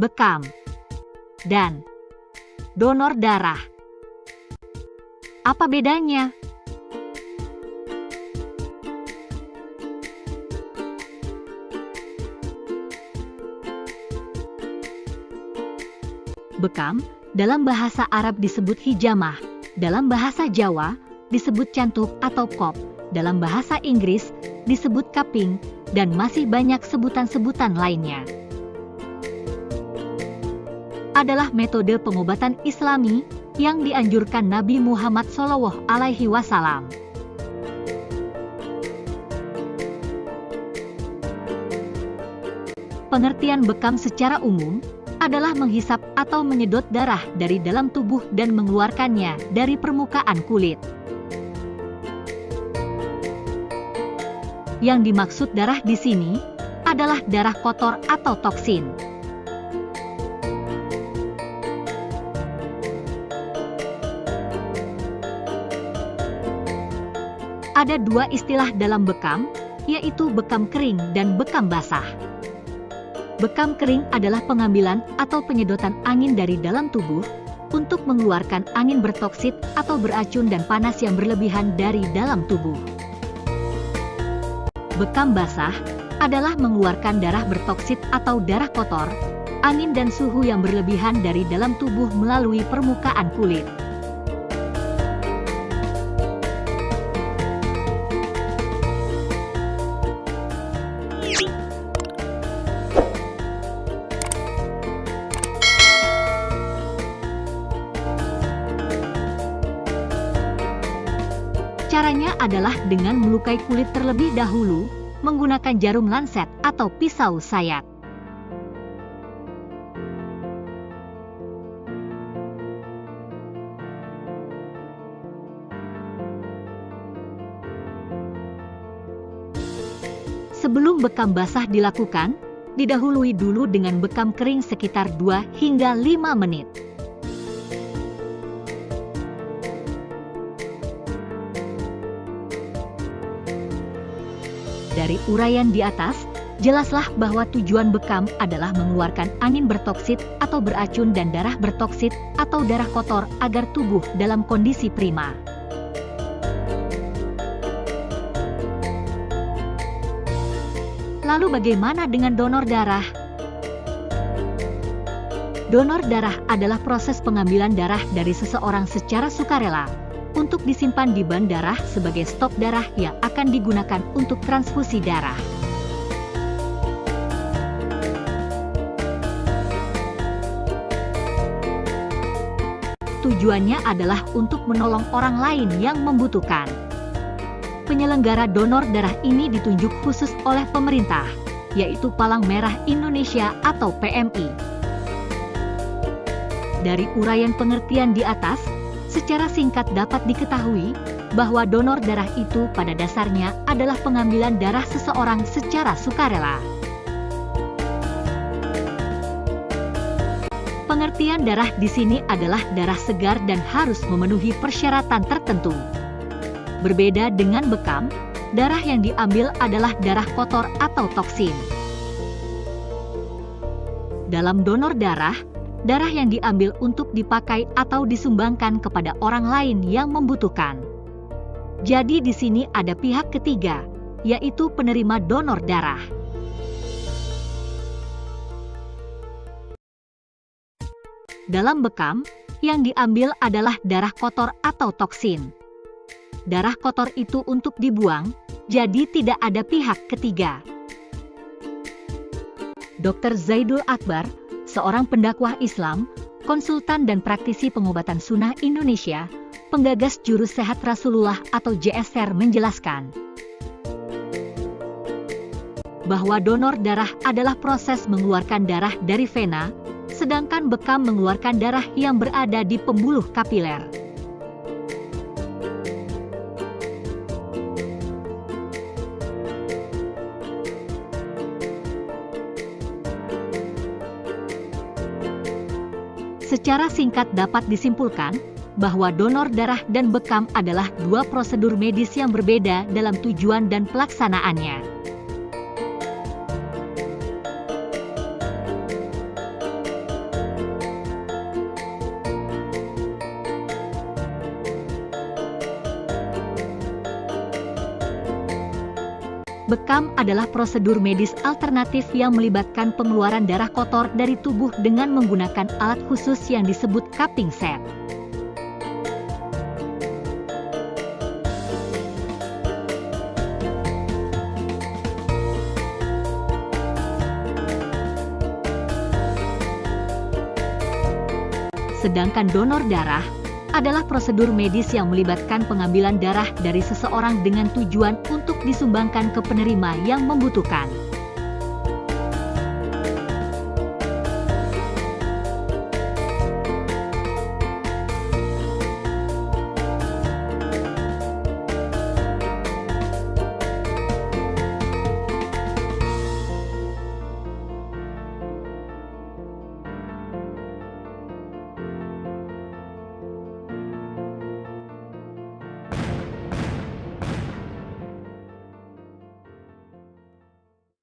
bekam, dan donor darah. Apa bedanya? Bekam, dalam bahasa Arab disebut hijamah, dalam bahasa Jawa disebut cantuk atau kop, dalam bahasa Inggris disebut cupping, dan masih banyak sebutan-sebutan lainnya. Adalah metode pengobatan Islami yang dianjurkan Nabi Muhammad SAW. Pengertian bekam secara umum adalah menghisap atau menyedot darah dari dalam tubuh dan mengeluarkannya dari permukaan kulit. Yang dimaksud darah di sini adalah darah kotor atau toksin. Ada dua istilah dalam bekam, yaitu bekam kering dan bekam basah. Bekam kering adalah pengambilan atau penyedotan angin dari dalam tubuh untuk mengeluarkan angin bertoksit atau beracun dan panas yang berlebihan dari dalam tubuh. Bekam basah adalah mengeluarkan darah bertoksit atau darah kotor, angin dan suhu yang berlebihan dari dalam tubuh melalui permukaan kulit. Caranya adalah dengan melukai kulit terlebih dahulu, menggunakan jarum lanset atau pisau sayat. Sebelum bekam basah dilakukan, didahului dulu dengan bekam kering sekitar 2 hingga 5 menit. Dari uraian di atas, jelaslah bahwa tujuan bekam adalah mengeluarkan angin bertoksit atau beracun dan darah bertoksit atau darah kotor agar tubuh dalam kondisi prima. Lalu bagaimana dengan donor darah? Donor darah adalah proses pengambilan darah dari seseorang secara sukarela untuk disimpan di bank darah sebagai stok darah yang akan digunakan untuk transfusi darah. Tujuannya adalah untuk menolong orang lain yang membutuhkan. Penyelenggara donor darah ini ditunjuk khusus oleh pemerintah, yaitu Palang Merah Indonesia atau PMI. Dari uraian pengertian di atas, secara singkat dapat diketahui bahwa donor darah itu pada dasarnya adalah pengambilan darah seseorang secara sukarela. Pengertian darah di sini adalah darah segar dan harus memenuhi persyaratan tertentu. Berbeda dengan bekam, darah yang diambil adalah darah kotor atau toksin. Dalam donor darah, darah yang diambil untuk dipakai atau disumbangkan kepada orang lain yang membutuhkan. Jadi di sini ada pihak ketiga, yaitu penerima donor darah. Dalam bekam, yang diambil adalah darah kotor atau toksin. Darah kotor itu untuk dibuang, jadi tidak ada pihak ketiga. Dr. Zaidul Akbar, seorang pendakwah Islam, konsultan dan praktisi pengobatan sunnah Indonesia, penggagas Jurus Sehat Rasulullah atau JSR menjelaskan bahwa donor darah adalah proses mengeluarkan darah dari vena, sedangkan bekam mengeluarkan darah yang berada di pembuluh kapiler. Secara singkat dapat disimpulkan bahwa donor darah dan bekam adalah dua prosedur medis yang berbeda dalam tujuan dan pelaksanaannya. Bekam adalah prosedur medis alternatif yang melibatkan pengeluaran darah kotor dari tubuh dengan menggunakan alat khusus yang disebut cupping set. Sedangkan donor darah adalah prosedur medis yang melibatkan pengambilan darah dari seseorang dengan tujuan untuk disumbangkan ke penerima yang membutuhkan.